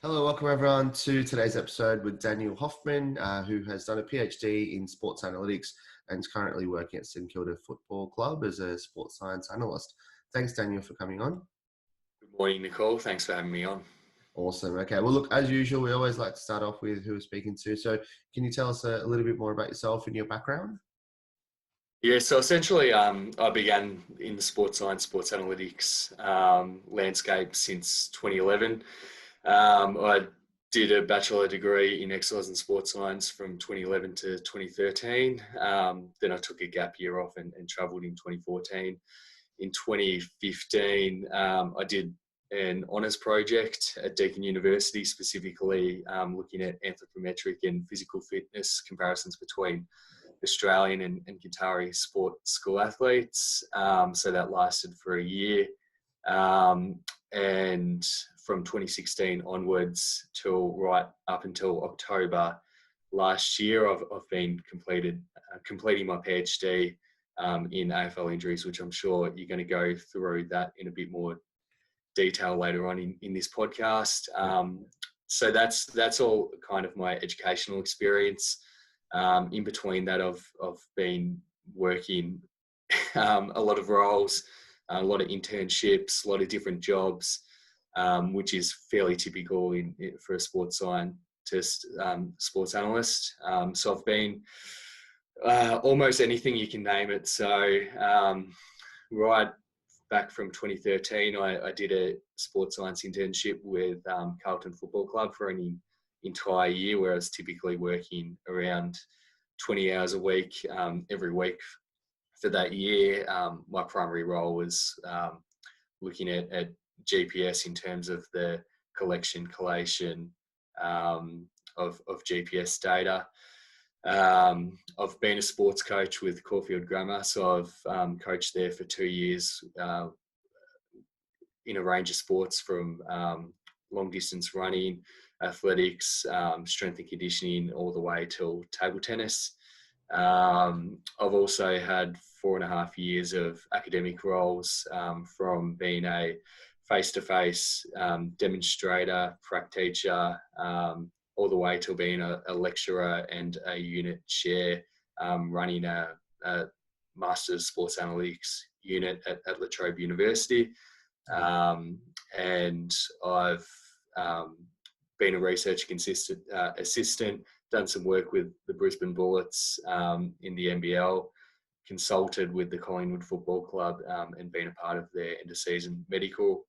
Hello, welcome everyone to today's episode with Daniel Hoffman, who has done a PhD in sports analytics and is currently working at Kilda Football Club as a sports science analyst. Thanks, Daniel, for coming on. Good morning, Nicole. Thanks for having me on. Awesome. Okay. Well, look, as usual, we always like to start off with who we're speaking to. So can you tell us a little bit more about yourself and your background? Yeah, so essentially I began in the sports science, sports analytics landscape since 2011. I did a bachelor degree in exercise and sports science from 2011 to 2013. Then I took a gap year off and travelled in 2014. In 2015, I did an honours project at Deakin University, specifically looking at anthropometric and physical fitness comparisons between Australian and Qatari sport school athletes. So that lasted for a year. And from 2016 onwards till right up until October last year, I've been completing my PhD in AFL injuries, which I'm sure you're going to go through that in a bit more detail later on in this podcast. So that's all kind of my educational experience. In between that, I've been working a lot of roles, a lot of internships, a lot of different jobs, which is fairly typical for a sports scientist, sports analyst. So I've been almost anything you can name it. So right back from 2013, I did a sports science internship with Carlton Football Club for an entire year, where I was typically working around 20 hours a week every week for that year. My primary role was looking at GPS in terms of the collation of GPS data. I've been a sports coach with Caulfield Grammar, so I've coached there for 2 years in a range of sports, from long distance running, athletics, strength and conditioning, all the way till table tennis. I've also had 4.5 years of academic roles, from being a face-to-face demonstrator, prac teacher, all the way to being a lecturer and a unit chair, running a Master's Sports Analytics unit at La Trobe University. And I've been a research assistant, done some work with the Brisbane Bullets in the NBL, consulted with the Collingwood Football Club, and been a part of their end-of-season medical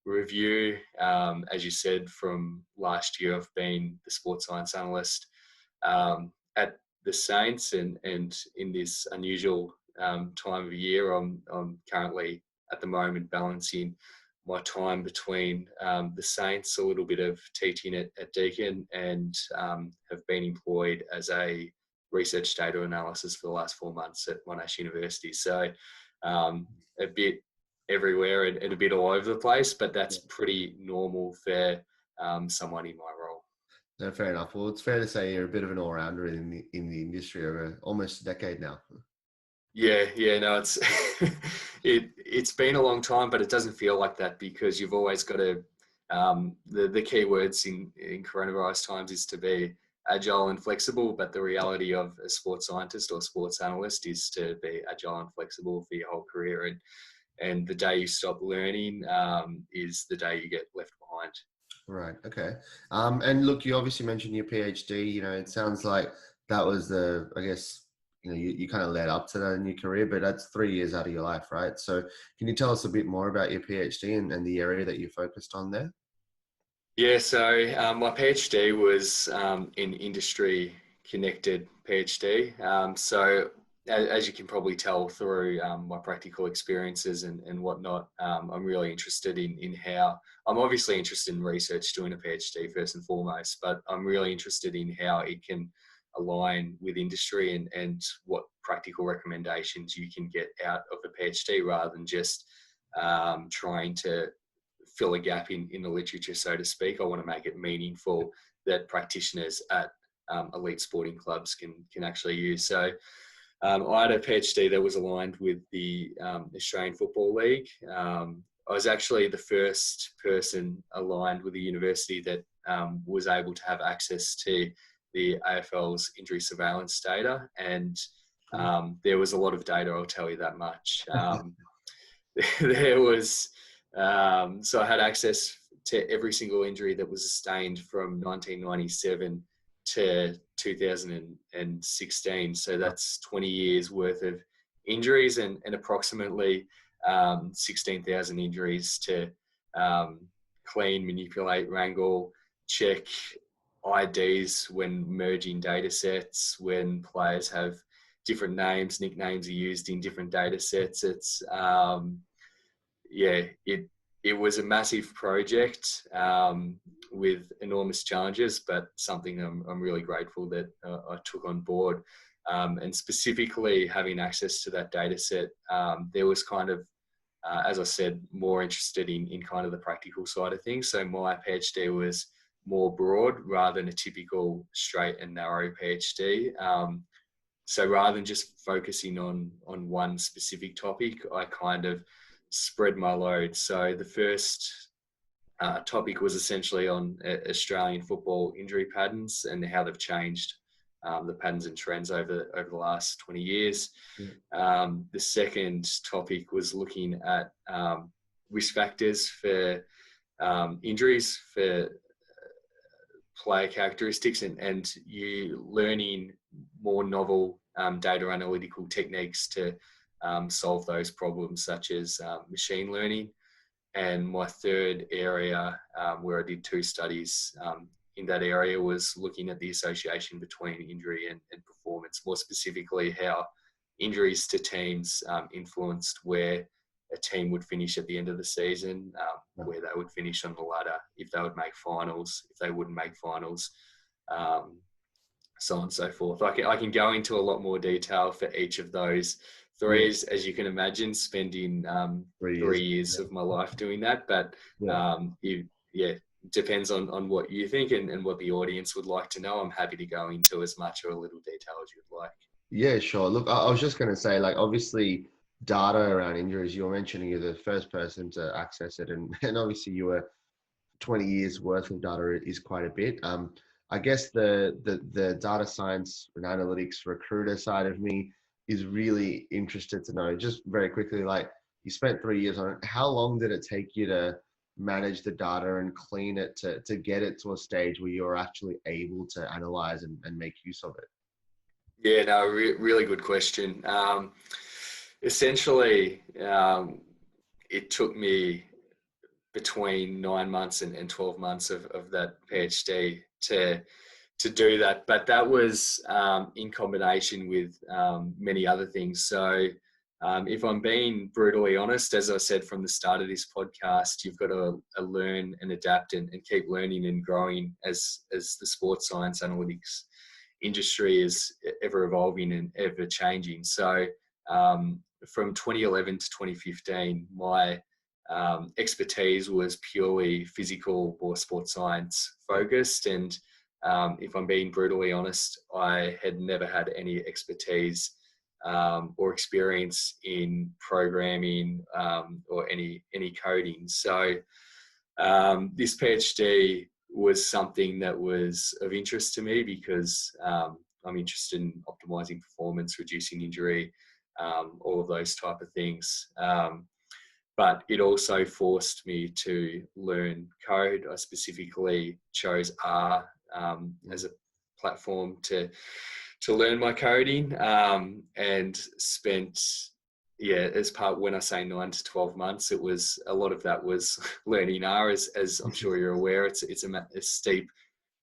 review. As you said, from last year, I've been the sports science analyst at the Saints, and in this unusual time of year, I'm currently at the moment balancing my time between the Saints, a little bit of teaching at Deakin, and have been employed as a research data analysis for the last 4 months at Monash University. So a bit everywhere and a bit all over the place, but that's pretty normal for someone in my role. No, fair enough. Well, it's fair to say you're a bit of an all-rounder in the industry over almost a decade now. Yeah, no, it's it's been a long time, but it doesn't feel like that, because you've always got to. The key words in coronavirus times is to be agile and flexible, but the reality of a sports scientist or sports analyst is to be agile and flexible for your whole career, and the day you stop learning is the day you get left behind. Right. Okay. And look, you obviously mentioned your PhD. You know, it sounds like that was you kind of led up to that in your career, but that's 3 years out of your life, right? So can you tell us a bit more about your PhD and the area that you focused on there? Yeah, so my PhD was in industry connected PhD. So as you can probably tell through my practical experiences and whatnot, I'm really interested in how, I'm obviously interested in research, doing a PhD first and foremost, but I'm really interested in how it can align with industry and what practical recommendations you can get out of a PhD, rather than just trying to fill a gap in the literature, so to speak. I want to make it meaningful that practitioners at elite sporting clubs can actually use. So I had a PhD that was aligned with the Australian Football League. I was actually the first person aligned with a university that was able to have access to the AFL's injury surveillance data, and there was a lot of data, I'll tell you that much. There was, so I had access to every single injury that was sustained from 1997 to 2016. So that's 20 years worth of injuries and approximately 16,000 injuries to clean, manipulate, wrangle, check IDs when merging data sets, when players have different names, nicknames are used in different data sets. It's, it was a massive project with enormous challenges, but something I'm really grateful that I took on board. And specifically having access to that data set, there was kind of, as I said, more interested in kind of the practical side of things. So my PhD was more broad rather than a typical straight and narrow PhD. So rather than just focusing on one specific topic, I kind of spread my load. So the first topic was essentially on Australian football injury patterns and how they've changed, the patterns and trends over the last 20 years. The second topic was looking at risk factors for injuries, for player characteristics, and you learning more novel data analytical techniques to solve those problems, such as machine learning. And my third area, where I did 2 studies in that area, was looking at the association between injury and performance, more specifically how injuries to teams influenced where a team would finish at the end of the season, where they would finish on the ladder, if they would make finals, if they wouldn't make finals, so on and so forth. I can go into a lot more detail for each of those 3, as you can imagine, spending 3 years of my life doing that. But it depends on what you think and what the audience would like to know. I'm happy to go into as much or a little detail as you'd like. Yeah, sure. Look, I was just going to say, like, obviously data around injuries, you were mentioning you're the first person to access it. And obviously you were 20 years worth of data is quite a bit. I guess the data science and analytics recruiter side of me is really interested to know, just very quickly, like, you spent 3 years on it. How long did it take you to manage the data and clean it to get it to a stage where you're actually able to analyze and make use of it? Yeah, no, really good question. Essentially, it took me between 9 months and 12 months of that PhD to do that. But that was in combination with many other things. So if I'm being brutally honest, as I said from the start of this podcast, you've got to learn and adapt and keep learning and growing as the sports science analytics industry is ever evolving and ever changing. So from 2011 to 2015, my expertise was purely physical or sports science focused. And if I'm being brutally honest, I had never had any expertise or experience in programming or any coding. So this PhD was something that was of interest to me because I'm interested in optimizing performance, reducing injury, all of those type of things. But it also forced me to learn code. I specifically chose R as a platform to learn my coding, and spent, as part, when I say 9 to 12 months, it was a lot of that was learning R, as I'm sure you're aware. It's a steep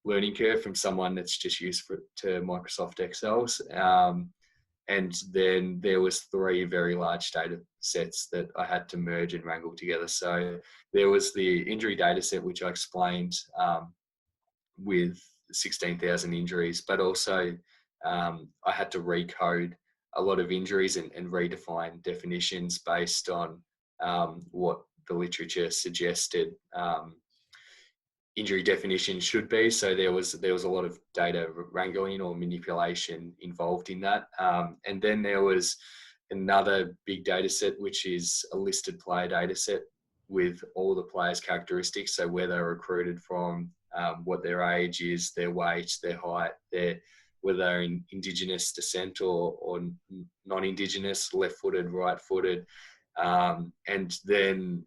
learning curve from someone that's just used to Microsoft Excels. And then there was 3 very large data sets that I had to merge and wrangle together. So there was the injury data set, which I explained with 16,000 injuries, but also I had to recode a lot of injuries and redefine definitions based on what the literature suggested injury definition should be. So there was a lot of data wrangling or manipulation involved in that. And then there was another big data set, which is a listed player data set with all the players' characteristics. So where they were recruited from, what their age is, their weight, their height, whether they're in Indigenous descent or non-Indigenous, left-footed, right-footed. And then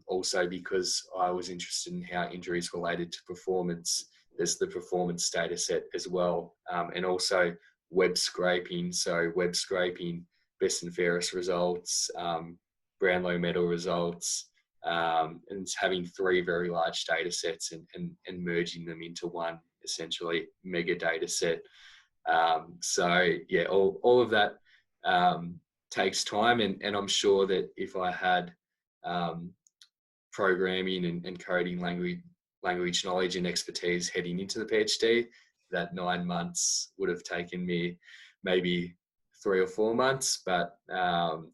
also because I was interested in how injuries related to performance, there's the performance data set as well, and also web scraping. So web scraping, best and fairest results, Brownlow medal results, and having 3 very large data sets and merging them into one essentially mega data set. So yeah, all of that takes time, and I'm sure that if I had programming and coding language knowledge and expertise heading into the PhD, that 9 months would have taken me maybe 3 or 4 months, but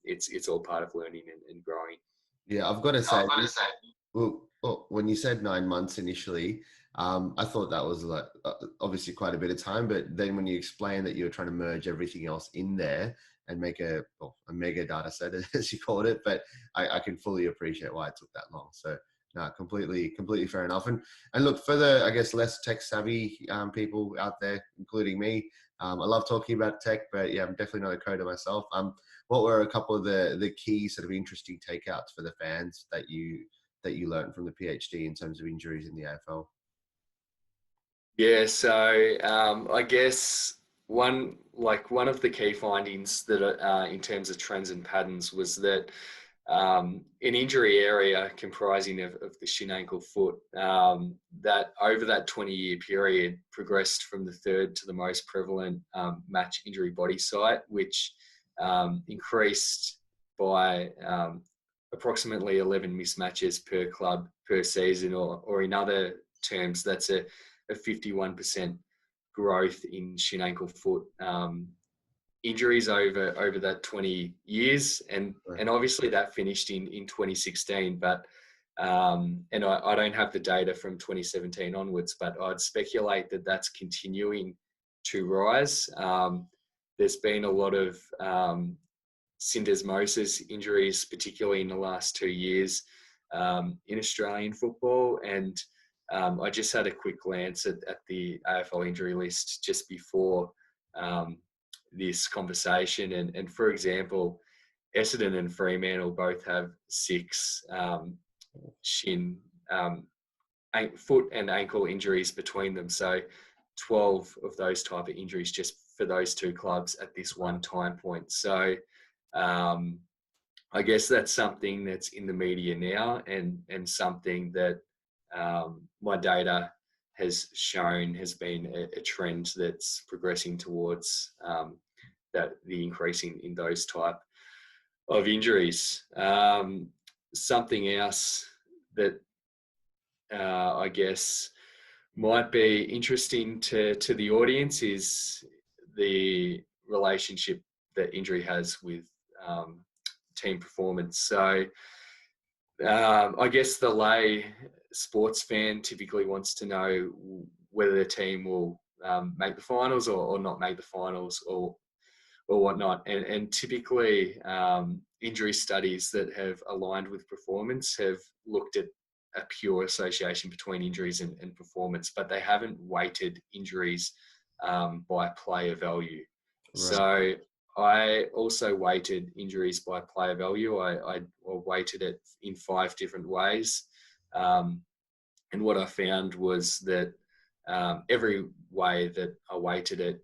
it's all part of learning and growing. Yeah, I've got to say, well, when you said 9 months initially, I thought that was like obviously quite a bit of time. But then when you explained that you were trying to merge everything else in there and make a mega data set, as you called it, but I can fully appreciate why it took that long. So no, completely fair enough. And look, for the, I guess, less tech savvy people out there, including me, I love talking about tech, but yeah, I'm definitely not a coder myself. What were a couple of the key sort of interesting takeouts for the fans that you learned from the PhD in terms of injuries in the AFL? Yeah, so I guess one of the key findings that in terms of trends and patterns was that an injury area comprising of the shin, ankle, foot, that over that 20-year period progressed from the third to the most prevalent match injury body site, which increased by approximately 11 mismatches per club per season, or in other terms, that's a 51% growth in shin, ankle, foot injuries over that 20 years, and obviously that finished in 2016, but and I don't have the data from 2017 onwards, but I'd speculate that that's continuing to rise. There's been a lot of syndesmosis injuries, particularly in the last 2 years in Australian football, and I just had a quick glance at the AFL injury list just before this conversation, and for example, Essendon and Fremantle both have 6 shin, foot and ankle injuries between them. So 12 of those type of injuries just for those 2 clubs at this one time point. So I guess that's something that's in the media now, and something that my data has shown has been a trend that's progressing towards that the increase in those type of injuries. Something else that I guess might be interesting to the audience is the relationship that injury has with team performance. So I guess the lay sports fan typically wants to know whether the team will make the finals or not make the finals or whatnot. And typically injury studies that have aligned with performance have looked at a pure association between injuries and performance, but they haven't weighted injuries by player value. Right. So I also weighted injuries by player value. I weighted it in 5 different ways. And what I found was that every way that I weighted it,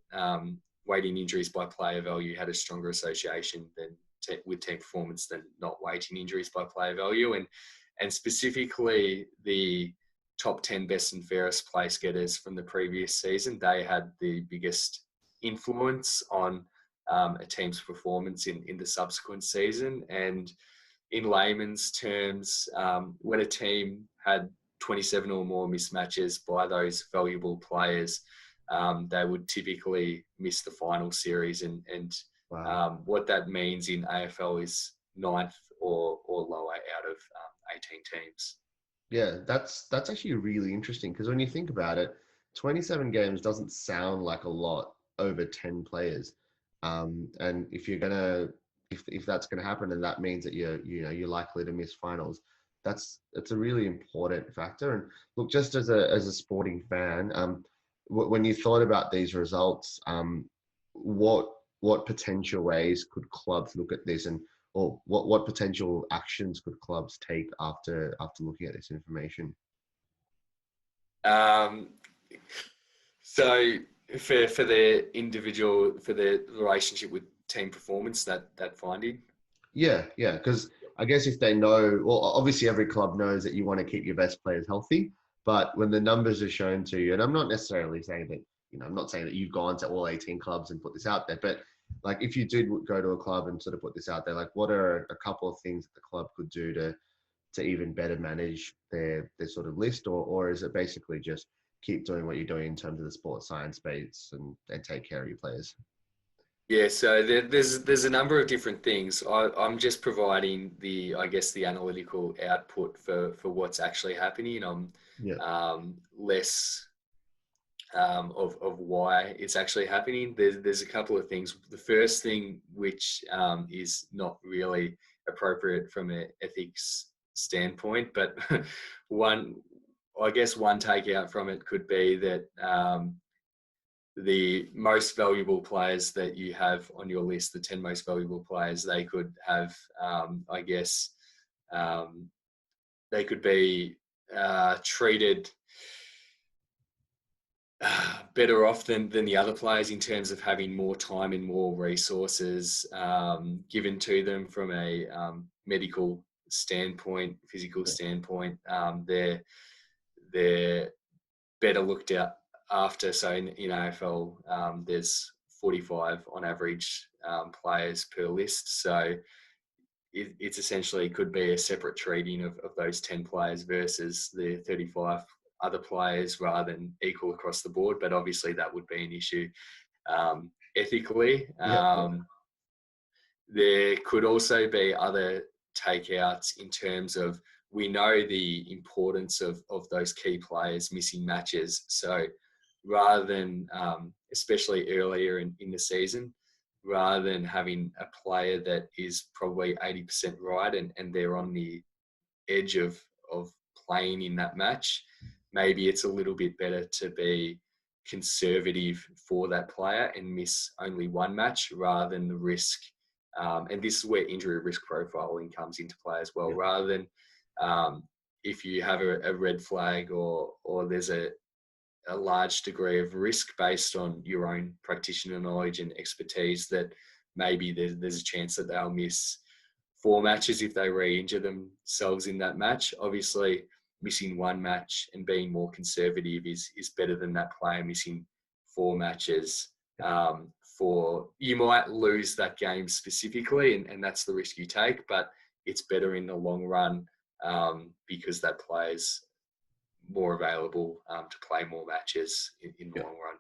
weighting injuries by player value had a stronger association with team performance than not weighting injuries by player value. And specifically the top 10 best and fairest place getters from the previous season, they had the biggest influence on a team's performance in the subsequent season. And in layman's terms, when a team had 27 or more mismatches by those valuable players, they would typically miss the final series. And wow. What that means in AFL is 9th or lower out of 18 teams. Yeah, that's actually really interesting, because when you think about it, 27 games doesn't sound like a lot over 10 players. And if you're gonna, if that's gonna happen, and that means that you're likely to miss finals, that's a really important factor. And look, just as a sporting fan, when you thought about these results, what potential ways could clubs look at this, and or what potential actions could clubs take after looking at this information? Um, so for the individual, for the relationship with team performance, that finding. Yeah, yeah, because I guess if they know, well, obviously every club knows that you want to keep your best players healthy, but when the numbers are shown to you, and I'm not necessarily saying that, I'm not saying that you've gone to all 18 clubs and put this out there, but like if you did go to a club and sort of put this out there, like what are a couple of things that the club could do to even better manage their sort of list, or is it basically just keep doing what you're doing in terms of the sports science space and take care of your players? Yeah, so there's a number of different things. I'm just providing I guess the analytical output for what's actually happening. I'm Yeah, less of why it's actually happening. There's a couple of things. The first thing, which is not really appropriate from an ethics standpoint, but one, I guess one takeout from it could be that the most valuable players that you have on your list, the 10 most valuable players, they could have, I guess, um, they could be treated better off than the other players in terms of having more time and more resources given to them from a medical standpoint, physical yeah, standpoint. They're better looked out after. So in AFL, there's 45 on average players per list. So it's essentially could be a separate treating of those 10 players versus the 35 other players rather than equal across the board. But obviously that would be an issue ethically. yeah, yeah, There could also be other takeouts in terms of we know the importance of those key players missing matches. So rather than, especially earlier in the season, rather than having a player that is probably 80% right and they're on the edge of playing in that match, maybe it's a little bit better to be conservative for that player and miss only one match rather than the risk. And this is where injury risk profiling comes into play as well. yeah, Rather than if you have a red flag or there's a large degree of risk based on your own practitioner knowledge and expertise that maybe there's a chance that they'll miss 4 matches if they re-injure themselves in that match. Obviously, missing one match and being more conservative is better than that player missing 4 matches. For you might lose that game specifically, and that's the risk you take, but it's better in the long run because that player's more available to play more matches in the yeah. long run.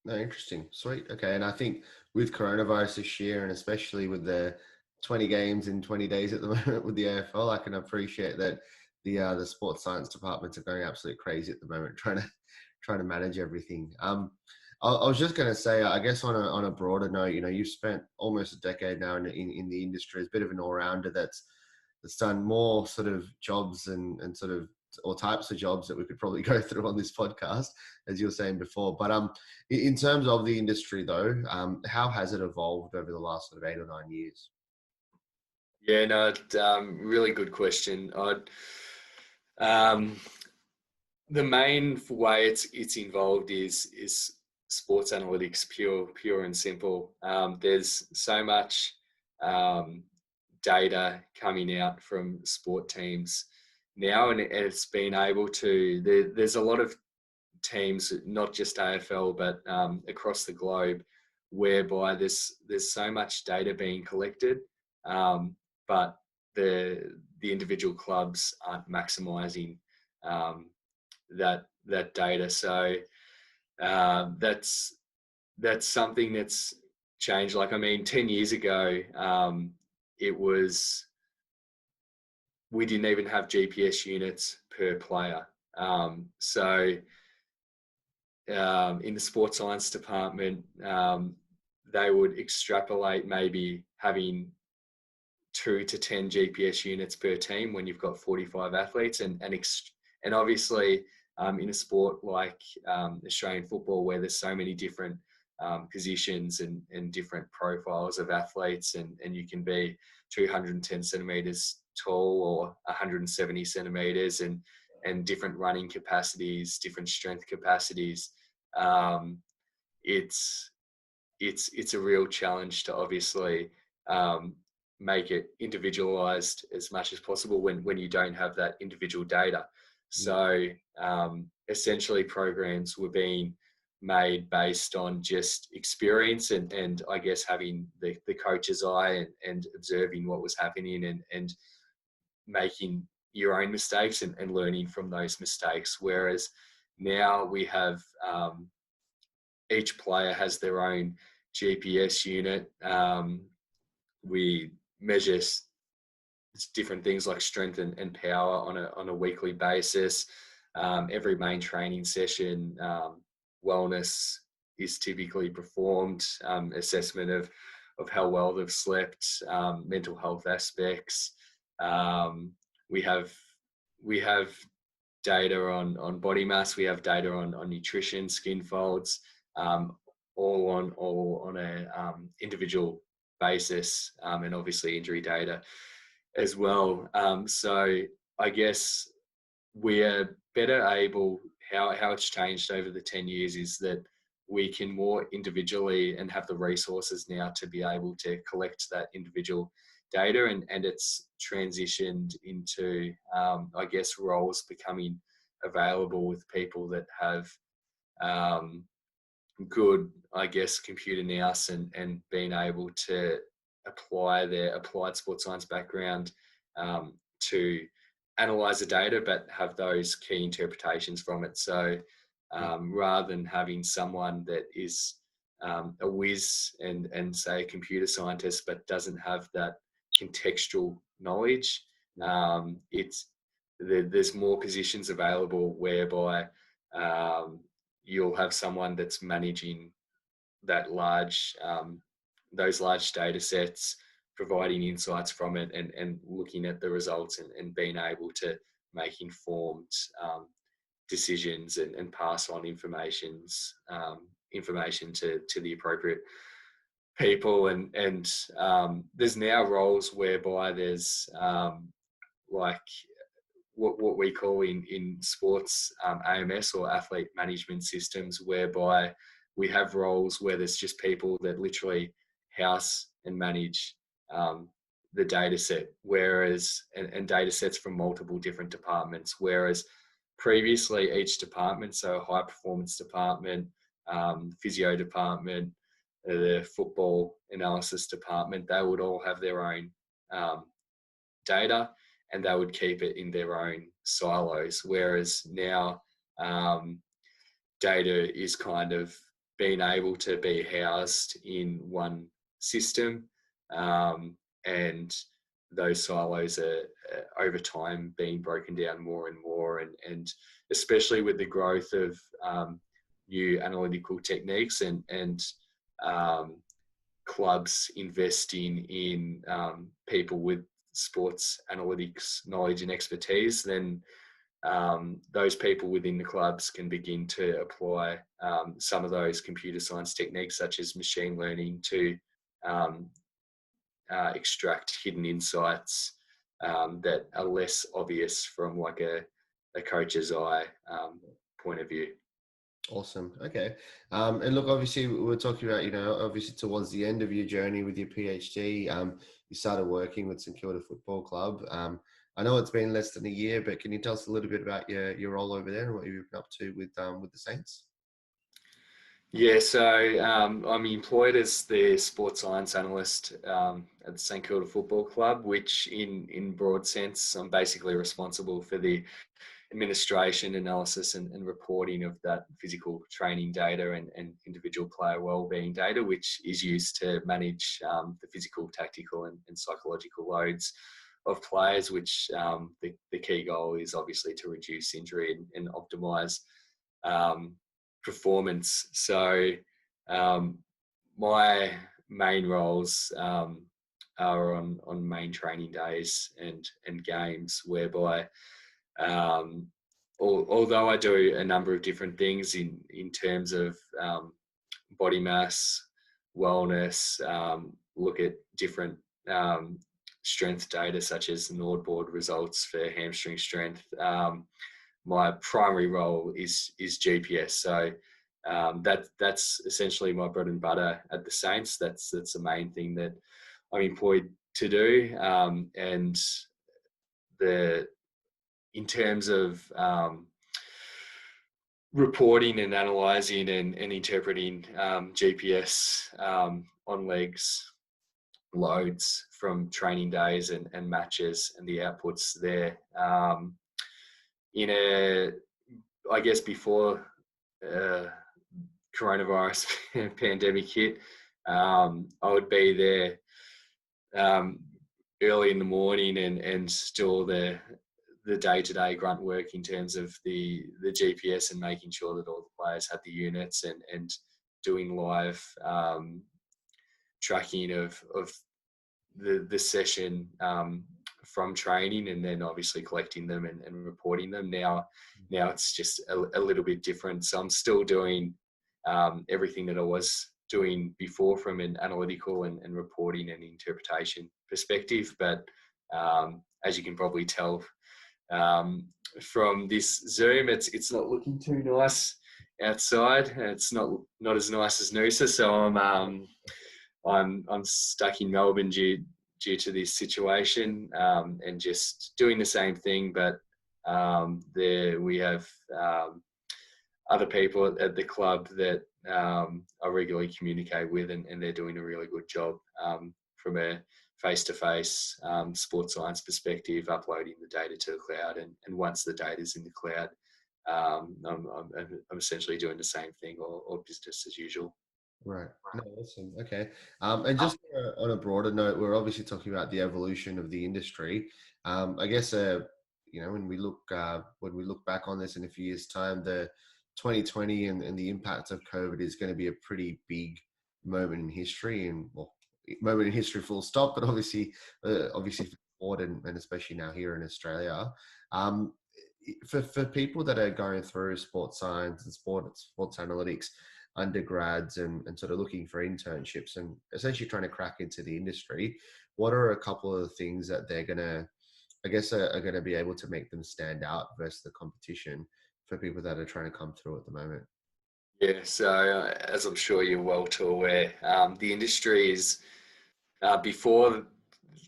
No, interesting. Sweet. Okay. And I think with coronavirus this year, and especially with the 20 games in 20 days at the moment with the AFL, I can appreciate that the sports science departments are going absolutely crazy at the moment, trying to manage everything. I was just going to say, I guess on a broader note, you've spent almost a decade now in the industry as a bit of an all rounder that's done more sort of jobs and sort of or types of jobs that we could probably go through on this podcast, as you were saying before. But in terms of the industry, though, how has it evolved over the last sort of 8 or 9 years? Yeah, no, really good question. Um, the main way it's involved is sports analytics, pure and simple. There's so much um, data coming out from sport teams now, and it's been able to. There's a lot of teams, not just AFL, but across the globe, whereby there's so much data being collected, but the individual clubs aren't maximising that data. So that's something that's changed. Like, I mean, 10 years ago, it was we didn't even have GPS units per player. So in the sports science department, they would extrapolate maybe having 2 to 10 GPS units per team when you've got 45 athletes, and obviously in a sport like Australian football, where there's so many different positions and different profiles of athletes, and you can be 210 centimeters tall or 170 centimeters, and different running capacities, different strength capacities. It's it's a real challenge to obviously make it individualized as much as possible when you don't have that individual data. So essentially programs were being made based on just experience and I guess having the coach's eye and observing what was happening and making your own mistakes and learning from those mistakes. Whereas now we have each player has their own GPS unit. We measure different things like strength and power on a weekly basis. Every main training session, wellness is typically performed, assessment of how well they've slept, mental health aspects. We have data on body mass. We have data on nutrition, skin folds, all on a individual basis, and obviously injury data as well. So I guess we're better able, how it's changed over the 10 years is that we can more individually and have the resources now to be able to collect that individual data, and it's transitioned into, I guess, roles becoming available with people that have good, I guess, computer nous and being able to apply their applied sports science background to analyze the data, but have those key interpretations from it. So rather than having someone that is a whiz and say a computer scientist, but doesn't have that contextual knowledge, there's more positions available whereby you'll have someone that's managing that those large data sets, providing insights from it and looking at the results and being able to make informed decisions and pass on information to the appropriate people. And there's now roles whereby there's like what we call in sports AMS or athlete management systems, whereby we have roles where there's just people that literally house and manage the data set, whereas and data sets from multiple different departments, whereas previously each department, so high performance department, physio department, the football analysis department, they would all have their own data and they would keep it in their own silos. Whereas now data is kind of being able to be housed in one system, and those silos are over time being broken down more and more, and especially with the growth of new analytical techniques and clubs investing in people with sports analytics knowledge and expertise, then those people within the clubs can begin to apply some of those computer science techniques such as machine learning to extract hidden insights that are less obvious from like a coach's eye point of view. Awesome. Okay. And look, obviously we're talking about, obviously towards the end of your journey with your PhD, you started working with St Kilda Football Club. I know it's been less than a year, but can you tell us a little bit about your role over there and what you've been up to with the Saints? Yeah, so I'm employed as the sports science analyst at the St Kilda Football Club, which in broad sense, I'm basically responsible for the administration, analysis and reporting of that physical training data and individual player wellbeing data, which is used to manage the physical, tactical and psychological loads of players, which the key goal is obviously to reduce injury and optimise performance. So my main roles are on main training days and games, whereby although I do a number of different things in terms of body mass, wellness, look at different strength data such as Nord board results for hamstring strength. My primary role is GPS, so that's essentially my bread and butter at the Saints. That's the main thing that I'm employed to do, and in terms of reporting and analysing and interpreting GPS on legs, loads from training days and matches and the outputs there. I guess before coronavirus pandemic hit, I would be there early in the morning and still the day-to-day grunt work in terms of the GPS and making sure that all the players had the units and doing live tracking of the session from training, and then obviously collecting them and reporting them. Now it's just a little bit different. So I'm still doing everything that I was doing before from an analytical and reporting and interpretation perspective. But as you can probably tell from this Zoom, it's not looking too nice outside. It's not as nice as Noosa. So I'm stuck in Melbourne due to this situation, and just doing the same thing. But there we have other people at the club that I regularly communicate with, and they're doing a really good job from a face-to-face sports science perspective, uploading the data to the cloud. And once the data's in the cloud, I'm essentially doing the same thing or business as usual. Right. No, awesome. Okay. And just on a broader note, we're obviously talking about the evolution of the industry. I guess, when we look back on this in a few years' time, the 2020 and the impact of COVID is going to be a pretty big moment in history, and moment in history full stop. But obviously for sport and especially now here in Australia, for people that are going through sports science and sports analytics undergrads and sort of looking for internships and essentially trying to crack into the industry, what are a couple of the things that they're going to, I guess, are going to be able to make them stand out versus the competition for people that are trying to come through at the moment? Yeah, so as I'm sure you're well too aware, the industry is, before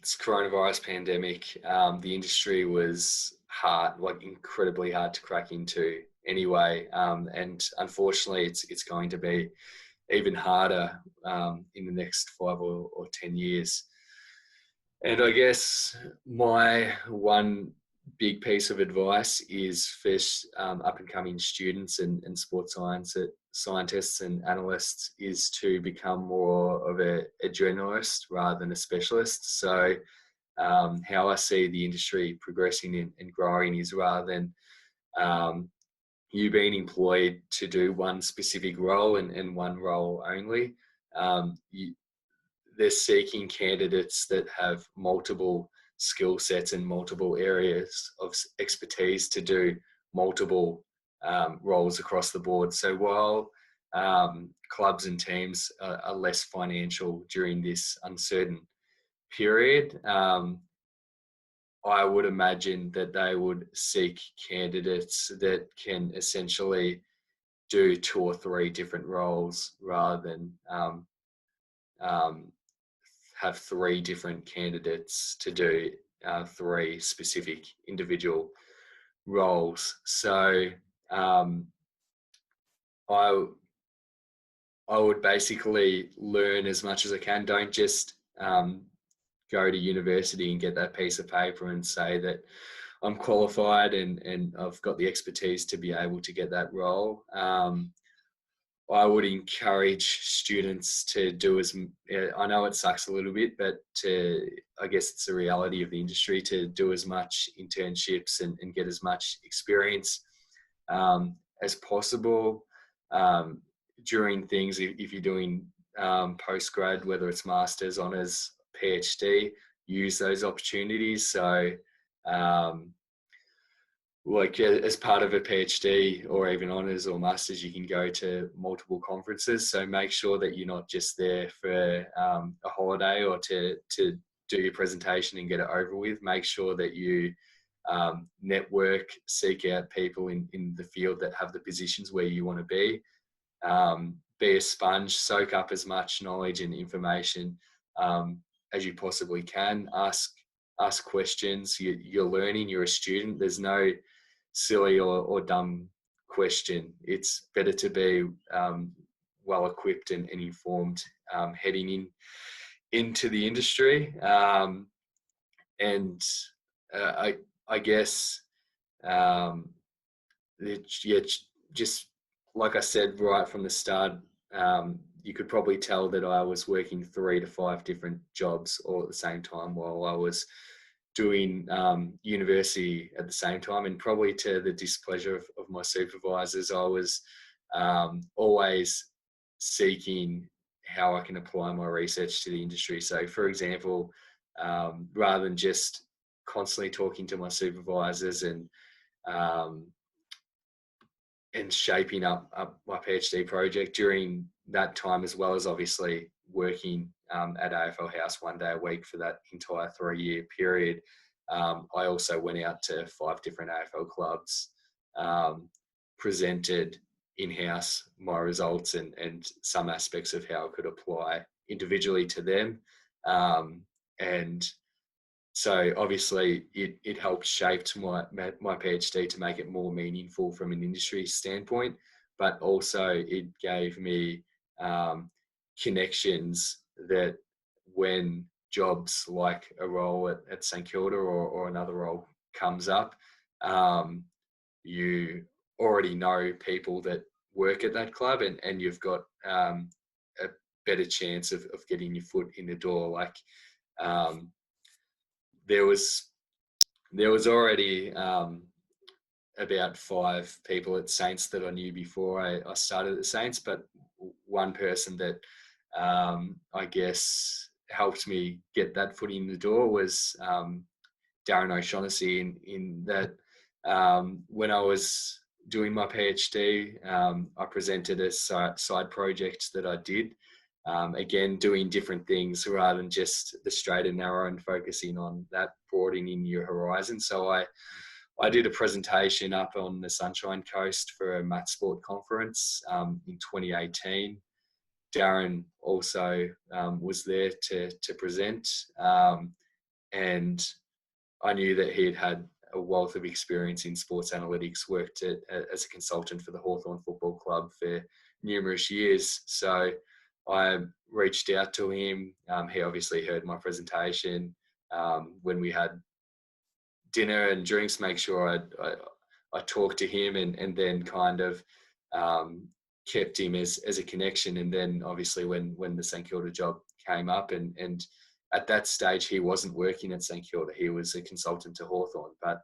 this coronavirus pandemic, the industry was hard, like incredibly hard to crack into anyway. And unfortunately, it's going to be even harder in the next 5 or 10 years. And I guess my one big piece of advice is for up and coming students and sports scientists and analysts is to become more of a generalist rather than a specialist. So how I see the industry progressing and growing is, rather than you being employed to do one specific role and one role only, they're seeking candidates that have multiple skill sets and multiple areas of expertise to do multiple roles across the board. So while clubs and teams are less financial during this uncertain period, I would imagine that they would seek candidates that can essentially do 2 or 3 different roles, rather than have 3 different candidates to do 3 specific individual roles. So I would basically learn as much as I can. Don't just go to university and get that piece of paper and say that I'm qualified and I've got the expertise to be able to get that role. I would encourage students to do I know it sucks a little bit, but I guess it's the reality of the industry, to do as much internships and get as much experience as possible during things. If you're doing postgrad, whether it's masters, honours, PhD, use those opportunities. So, like as part of a PhD or even honours or masters, you can go to multiple conferences. So make sure that you're not just there for a holiday or to do your presentation and get it over with. Make sure that you network, seek out people in the field that have the positions where you want to be. Be a sponge, soak up as much knowledge and information as you possibly can. Ask questions. You're learning. You're a student. There's no silly or dumb question. It's better to be well equipped and informed heading into the industry. And I guess yeah, just like I said right from the start, you could probably tell that I was working 3 to 5 different jobs all at the same time while I was doing university at the same time, and probably to the displeasure of my supervisors. I was always seeking how I can apply my research to the industry. So, for example, rather than just constantly talking to my supervisors um, and shaping up my PhD project during that time, as well as obviously working at AFL House 1 day a week for that entire 3-year period. I also went out to 5 different AFL clubs, presented in-house my results and some aspects of how I could apply individually to them. And so obviously it helped shape my PhD to make it more meaningful from an industry standpoint, but also it gave me connections that when jobs like a role at St Kilda or another role comes up, you already know people that work at that club, and you've got a better chance of getting your foot in the door. Like there was already about 5 people at Saints that I knew before I started at Saints, but one person that I guess helped me get that foot in the door was Darren O'Shaughnessy, in that when I was doing my PhD, I presented a side project that I did. Again, doing different things rather than just the straight and narrow and focusing on that, broadening your horizon. So I did a presentation up on the Sunshine Coast for a Mat Sport conference in 2018. Darren also was there to present, and I knew that he had a wealth of experience in sports analytics, worked as a consultant for the Hawthorn Football Club for numerous years. So I reached out to him. He obviously heard my presentation. When we had dinner and drinks, make sure I talked to him and then kind of kept him as a connection. And then obviously when the St Kilda job came up, and at that stage he wasn't working at St Kilda, he was a consultant to Hawthorn. But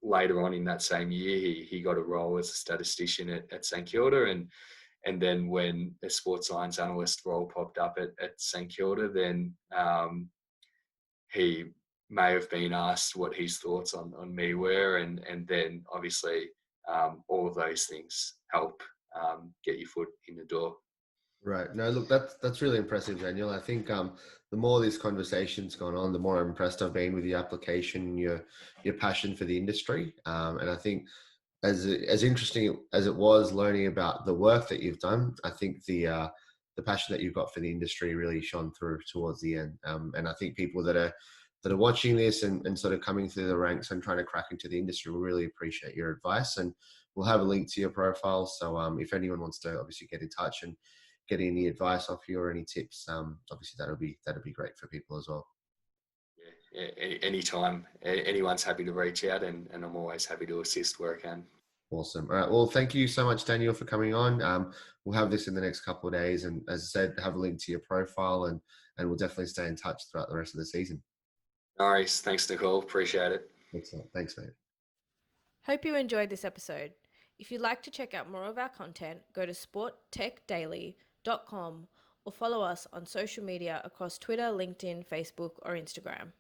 later on in that same year, he got a role as a statistician at St Kilda, and then when a sports science analyst role popped up at St Kilda, then he may have been asked what his thoughts on me were, and then obviously all of those things help get your foot in the door. Right. No, look, that's really impressive, Daniel. I think the more this conversation's gone on, the more impressed I've been with your application, your passion for the industry, and I think as interesting as it was learning about the work that you've done, I think the passion that you've got for the industry really shone through towards the end. And I think people that are watching this and sort of coming through the ranks and trying to crack into the industry will really appreciate your advice. And we'll have a link to your profile. So if anyone wants to obviously get in touch and get any advice off you or any tips, obviously that'll be great for people as well. Yeah, anytime, anyone's happy to reach out, and I'm always happy to assist where I can. Awesome. All right. Well, thank you so much, Daniel, for coming on. We'll have this in the next couple of days, and as I said, have a link to your profile, and we'll definitely stay in touch throughout the rest of the season. No worries. Thanks, Nicole. Appreciate it. Excellent. Thanks, mate. Hope you enjoyed this episode. If you'd like to check out more of our content, go to sporttechdaily.com or follow us on social media across Twitter, LinkedIn, Facebook, or Instagram.